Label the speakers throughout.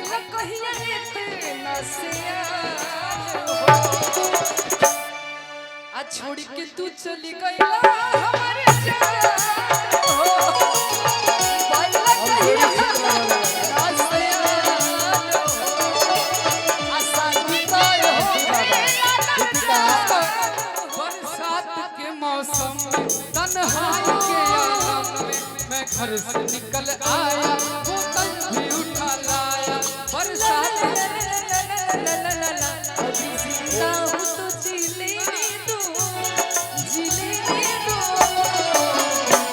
Speaker 1: भइल कहिया इतना सियान हो आ छोड़ के तू चली गईला हमारे जान हो भइल कहिया इतना सियान हो आशा की तो हो बरसात के मौसम में तन्हाई के आलम में मैं घर से निकल आया बोतल भी उठा लाया बरसात अभी जिंदा हूँ तो जीने दो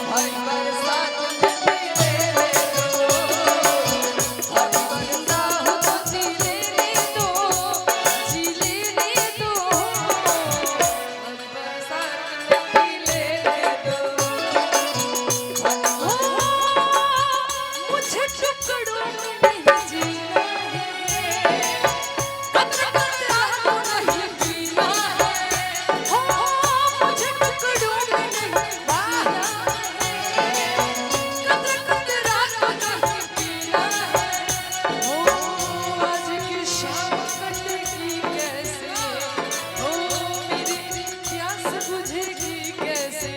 Speaker 1: भाई बरसात में मेरे दो भाई बरसा हूँ तो जीने दो भाई बरसात में मेरे दो मुझे टुकड़ों में नहीं जीना है कतरा तो नहीं जीना है हो मुझे टुकड़ों में नहीं जीना है कतरा तो नहीं जीना है हो आज की शाम कटेगी कैसे हो मेरी प्यास बुझेगी कैसे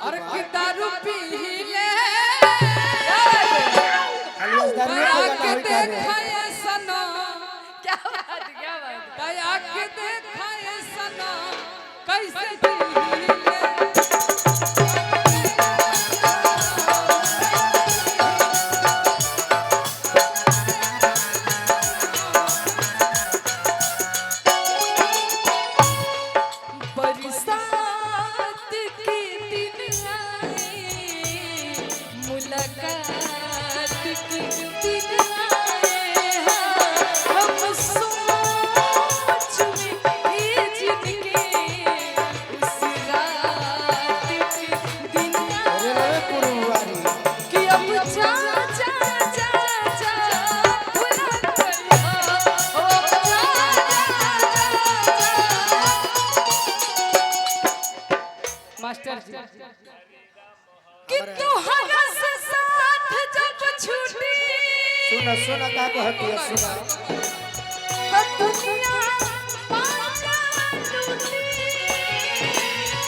Speaker 1: और कि दारू पी ले आके देखा ये सनम क्या बात आके देखा ये सनम कैसे पी ले बरसात के दिन आए मुलाकात के दिन आए हम सोच में भीज के उस रात के दिन आए कि अब जा जा जा जा भुला कर हो अब जा मास्टर जी कि तोहरा से साथ जब छूटी
Speaker 2: सुना का कहती है सुना
Speaker 1: तो दुनिया पाचा टूटी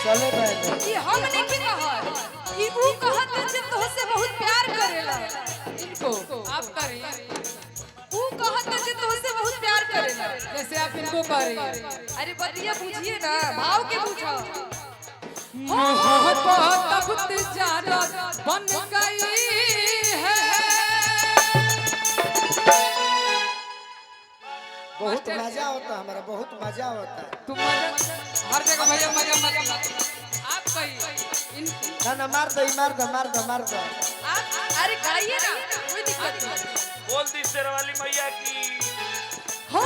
Speaker 2: चले पहले
Speaker 1: कि हमने की कहत कि वो कहत जे तोहसे बहुत प्यार करेला इनको आप करें वो कहत जे तोहसे बहुत प्यार करेला जैसे आप इनको करें अरे बतिया पूछिए ना भाव के पूछो मोहब्बत अब तिजारत बन गई है
Speaker 2: बहुत मजा होता हमारा बहुत मजा होता है
Speaker 1: तुम हर जगह भैया मजा आप कही
Speaker 2: ना मार दो
Speaker 1: आप अरे गाइए ना कोई दिक्कत नहीं
Speaker 3: बोल दी शेरवाली मैया की
Speaker 1: हो